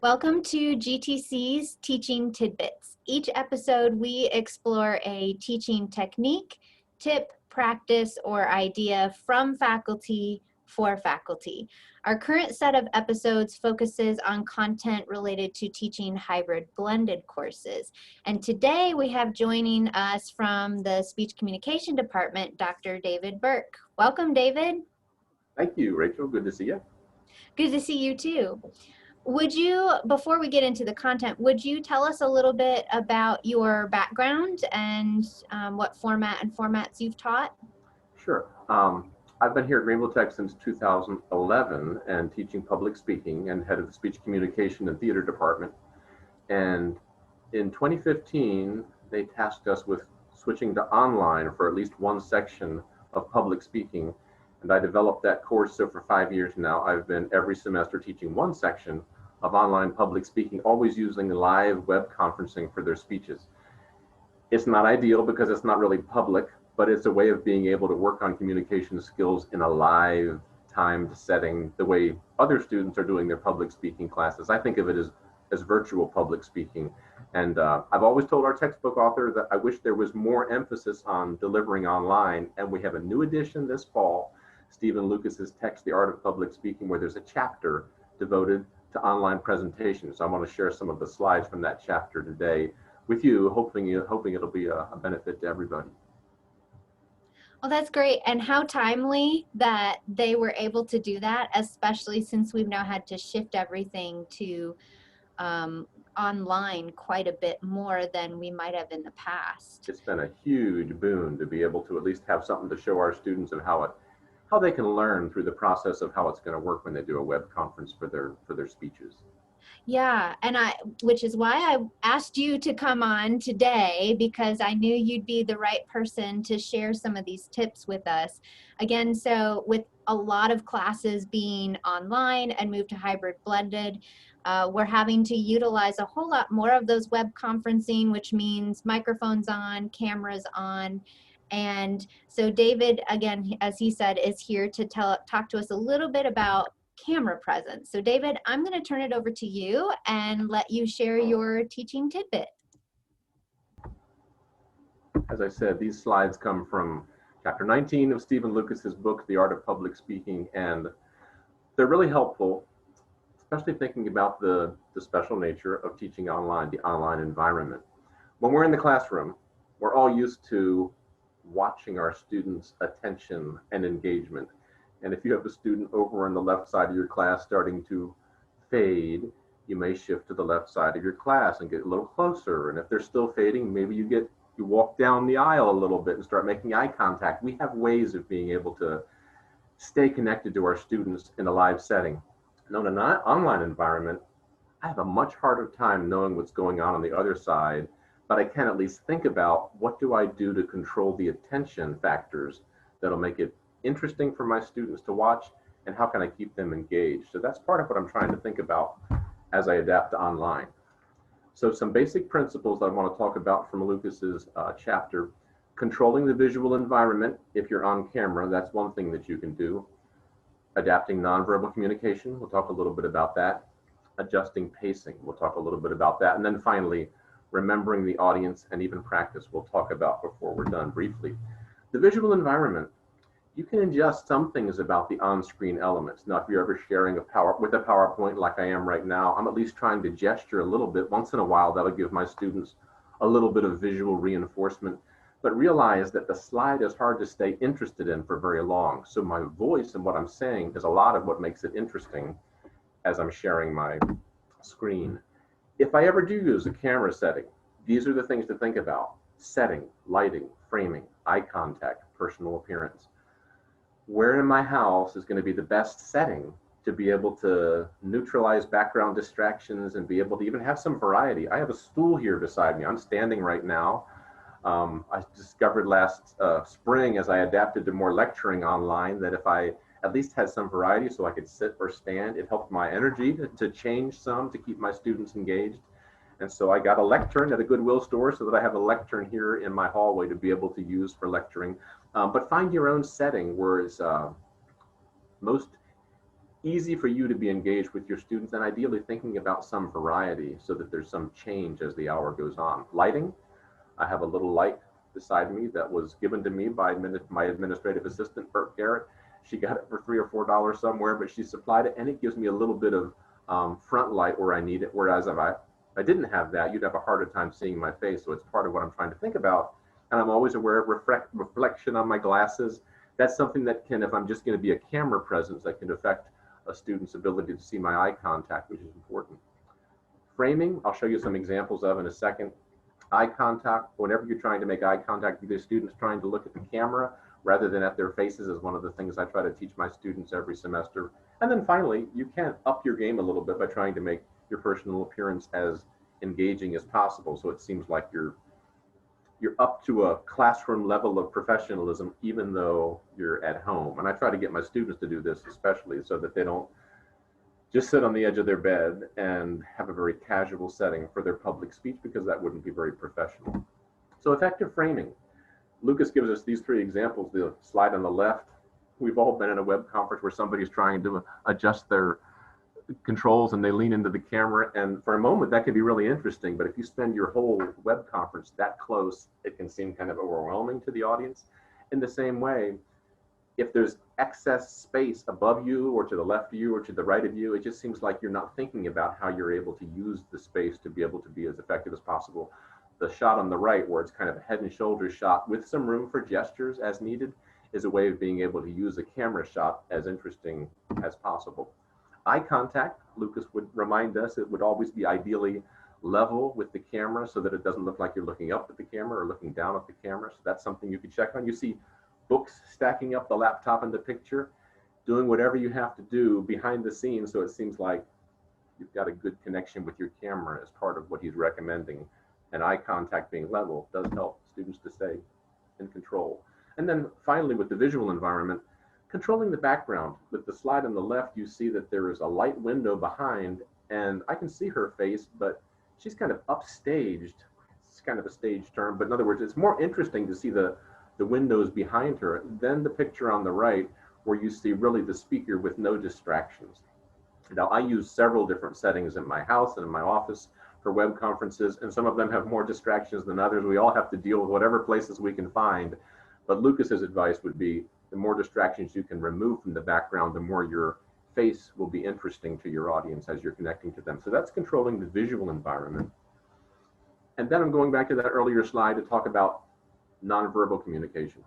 Welcome to GTC's Teaching Tidbits. Each episode, we explore a teaching technique, tip, practice, or idea from faculty for faculty. Our current set of episodes focuses on content related to teaching hybrid blended courses. And today we have joining us from the Speech Communication Department, Dr. David Burke. Welcome, David. Thank you, Rachel. Good to see you. Good to see you too. Would you, before we get into the content, would you tell us a little bit about your background and what format and formats you've taught? Sure. I've been here at Rainbow Tech since 2011 and teaching public speaking and head of the speech communication and theater department. And in 2015, they tasked us with switching to online for at least one section of public speaking. And I developed that course. So for 5 years now, I've been every semester teaching one section of online public speaking, always using live web conferencing for their speeches. It's not ideal because it's not really public, but it's a way of being able to work on communication skills in a live timed setting, the way other students are doing their public speaking classes. I think of it as virtual public speaking. And I've always told our textbook author that I wish there was more emphasis on delivering online. And we have a new edition this fall, Stephen Lucas's text, The Art of Public Speaking, where there's a chapter devoted to online presentations. So I want to share some of the slides from that chapter today with you, hoping it'll be a benefit to everybody. Well, that's great. And how timely that they were able to do that, especially since we've now had to shift everything to online quite a bit more than we might have in the past. It's been a huge boon to be able to at least have something to show our students of how they can learn through the process of how it's going to work when they do a web conference for their speeches. Yeah, and which is why I asked you to come on today, because I knew you'd be the right person to share some of these tips with us. Again, so with a lot of classes being online and moved to hybrid blended, we're having to utilize a whole lot more of those web conferencing, which means microphones on, cameras on. And so David, again, as he said, is here to talk to us a little bit about camera presence. So David, I'm going to turn it over to you and let you share your teaching tidbit. As I said, these slides come from chapter 19 of Stephen Lucas's book, The Art of Public Speaking, and they're really helpful, especially thinking about the special nature of teaching online, the online environment. When we're in the classroom, we're all used to watching our students' attention and engagement. And if you have a student over on the left side of your class starting to fade, you may shift to the left side of your class and get a little closer. And if they're still fading, maybe you walk down the aisle a little bit and start making eye contact. We have ways of being able to stay connected to our students in a live setting. Now, in an online environment, I have a much harder time knowing what's going on the other side, but I can at least think about what do I do to control the attention factors that'll make it interesting for my students to watch, and how can I keep them engaged? So that's part of what I'm trying to think about as I adapt to online. So some basic principles that I want to talk about from Lucas's chapter: controlling the visual environment. If you're on camera, that's one thing that you can do. Adapting nonverbal communication, we'll talk a little bit about that. Adjusting pacing, we'll talk a little bit about that. And then finally, remembering the audience and even practice, we'll talk about before we're done briefly. The visual environment, you can adjust some things about the on-screen elements. Now, if you're ever sharing with a PowerPoint like I am right now, I'm at least trying to gesture a little bit. Once in a while, that'll give my students a little bit of visual reinforcement. But realize that the slide is hard to stay interested in for very long. So my voice and what I'm saying is a lot of what makes it interesting as I'm sharing my screen. If I ever do use a camera setting, these are the things to think about: setting, lighting, framing, eye contact, personal appearance. Where in my house is going to be the best setting to be able to neutralize background distractions and be able to even have some variety? I have a stool here beside me. I'm standing right now. I discovered last spring, as I adapted to more lecturing online, that if I at least had some variety so I could sit or stand, it helped my energy to change some to keep my students engaged. And so I got a lectern at a Goodwill store so that I have a lectern here in my hallway to be able to use for lecturing. But find your own setting where it's most easy for you to be engaged with your students, and ideally thinking about some variety so that there's some change as the hour goes on. Lighting, I have a little light beside me that was given to me by my administrative assistant, Burke. She got it for $3 or $4 somewhere, but she supplied it, and it gives me a little bit of front light where I need it. Whereas if I didn't have that, you'd have a harder time seeing my face. So it's part of what I'm trying to think about. And I'm always aware of reflection on my glasses. That's something that can, if I'm just going to be a camera presence, that can affect a student's ability to see my eye contact, which is important. Framing, I'll show you some examples of in a second. Eye contact, whenever you're trying to make eye contact with your students, trying to look at the camera rather than at their faces is one of the things I try to teach my students every semester. And then finally, you can up your game a little bit by trying to make your personal appearance as engaging as possible. So it seems like you're up to a classroom level of professionalism, even though you're at home. And I try to get my students to do this, especially so that they don't just sit on the edge of their bed and have a very casual setting for their public speech, because that wouldn't be very professional. So effective framing. Lucas gives us these 3 examples. The slide on the left, we've all been in a web conference where somebody's trying to adjust their controls and they lean into the camera, and for a moment that can be really interesting, but if you spend your whole web conference that close, it can seem kind of overwhelming to the audience. In the same way, if there's excess space above you or to the left of you or to the right of you, it just seems like you're not thinking about how you're able to use the space to be able to be as effective as possible. The shot on the right, where it's kind of a head and shoulders shot with some room for gestures as needed, is a way of being able to use a camera shot as interesting as possible. Eye contact, Lucas would remind us, it would always be ideally level with the camera so that it doesn't look like you're looking up at the camera or looking down at the camera. So that's something you could check on. You see books stacking up the laptop in the picture, doing whatever you have to do behind the scenes so it seems like you've got a good connection with your camera as part of what he's recommending. And eye contact being level does help students to stay in control. And then finally, with the visual environment, controlling the background. With the slide on the left, you see that there is a light window behind, and I can see her face, but she's kind of upstaged. It's kind of a stage term, but in other words, it's more interesting to see the windows behind her than the picture on the right, where you see really the speaker with no distractions. Now, I use several different settings in my house and in my office for web conferences, and some of them have more distractions than others. We all have to deal with whatever places we can find. But Lucas's advice would be the more distractions you can remove from the background, the more your face will be interesting to your audience as you're connecting to them. So that's controlling the visual environment. And then I'm going back to that earlier slide to talk about nonverbal communication.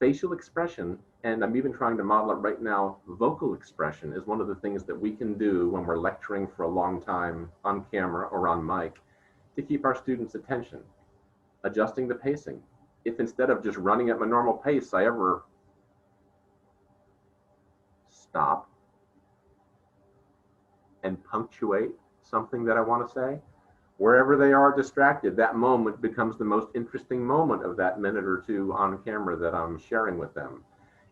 Facial expression, and I'm even trying to model it right now, vocal expression is one of the things that we can do when we're lecturing for a long time on camera or on mic to keep our students' attention. Adjusting the pacing. If instead of just running at my normal pace, I ever stop and punctuate something that I want to say, wherever they are distracted, that moment becomes the most interesting moment of that minute or two on camera that I'm sharing with them.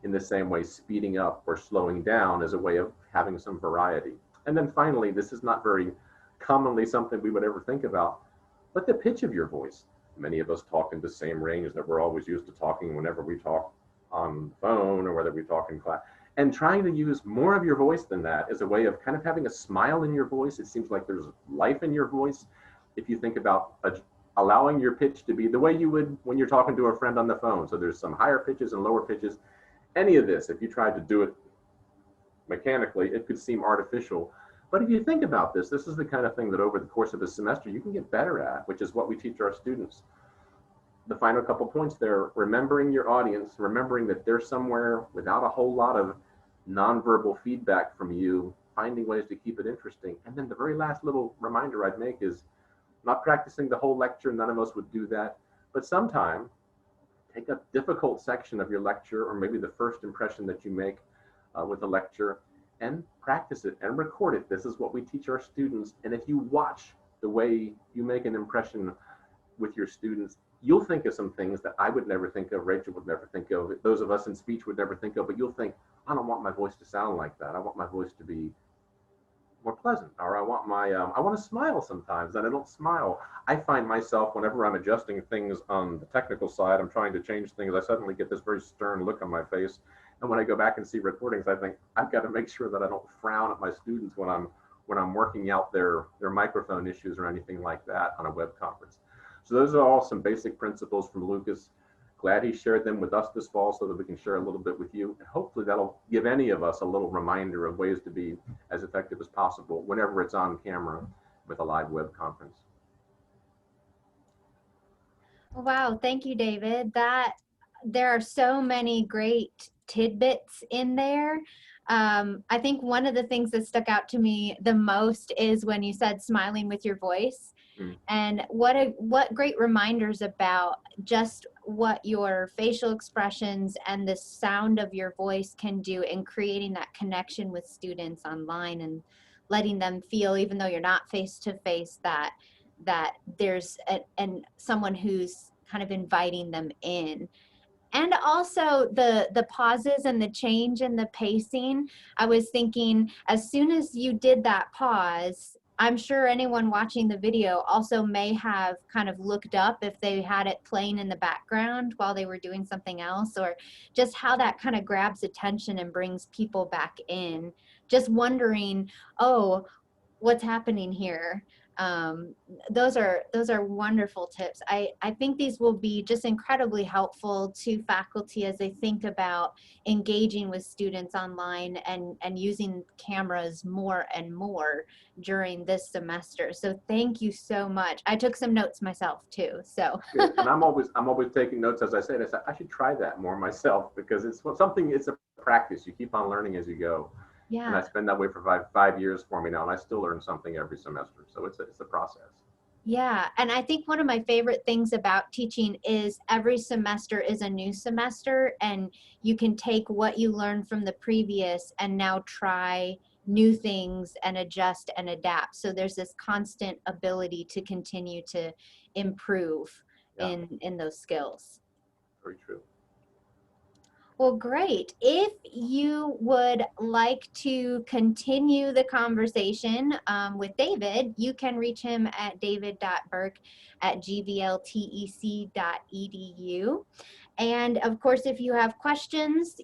In the same way, speeding up or slowing down is a way of having some variety. And then finally, this is not very commonly something we would ever think about, but the pitch of your voice. Many of us talk in the same range that we're always used to talking whenever we talk on the phone or whether we talk in class. And trying to use more of your voice than that is a way of kind of having a smile in your voice. It seems like there's life in your voice. If you think about allowing your pitch to be the way you would when you're talking to a friend on the phone. So there's some higher pitches and lower pitches. Any of this, if you tried to do it mechanically, it could seem artificial. But if you think about this, this is the kind of thing that over the course of a semester you can get better at, which is what we teach our students. The final couple points there, remembering your audience, remembering that they're somewhere without a whole lot of nonverbal feedback from you, finding ways to keep it interesting. And then the very last little reminder I'd make is not practicing the whole lecture. None of us would do that. But sometime, take a difficult section of your lecture, or maybe the first impression that you make with a lecture, and practice it and record it. This is what we teach our students. And if you watch the way you make an impression with your students, you'll think of some things that I would never think of, Rachel would never think of, those of us in speech would never think of, but you'll think, I don't want my voice to sound like that. I want my voice to be more pleasant, or I want to smile sometimes, and I don't smile. I find myself, whenever I'm adjusting things on the technical side, I'm trying to change things, I suddenly get this very stern look on my face. And when I go back and see recordings, I think I've got to make sure that I don't frown at my students when I'm working out their microphone issues or anything like that on a web conference. So those are all some basic principles from Lucas. Glad he shared them with us this fall so that we can share a little bit with you. And hopefully that'll give any of us a little reminder of ways to be as effective as possible whenever it's on camera with a live web conference. Wow, thank you, David. There are so many great tidbits in there. I think one of the things that stuck out to me the most is when you said smiling with your voice. Mm. And what great reminders about just what your facial expressions and the sound of your voice can do in creating that connection with students online and letting them feel, even though you're not face to face, that there's someone who's kind of inviting them in. And also the pauses and the change in the pacing. I was thinking, as soon as you did that pause, I'm sure anyone watching the video also may have kind of looked up if they had it playing in the background while they were doing something else, or just how that kind of grabs attention and brings people back in, just wondering, oh, what's happening here. Those are wonderful tips. I think these will be just incredibly helpful to faculty as they think about engaging with students online and using cameras more and more during this semester. So thank you so much. I took some notes myself too. So Good. And I'm always taking notes. As I said, I should try that more myself because it's a practice. You keep on learning as you go. And yeah. that's been that way for five years for me now, and I still learn something every semester. So it's a process. Yeah, and I think one of my favorite things about teaching is every semester is a new semester, and you can take what you learned from the previous and now try new things and adjust and adapt. So there's this constant ability to continue to improve Yeah, in those skills. very true. Well, great. If you would like to continue the conversation with David, you can reach him at david.burke@gvltec.edu. And of course, if you have questions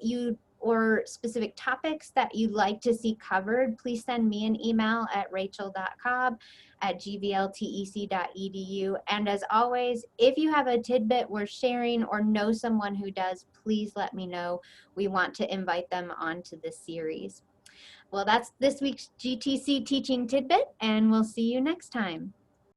or specific topics that you'd like to see covered, please send me an email at rachel.cobb@gvltec.edu. And as always, if you have a tidbit worth sharing or know someone who does, please let me know. We want to invite them onto this series. Well, that's this week's GTC Teaching Tidbit, and we'll see you next time.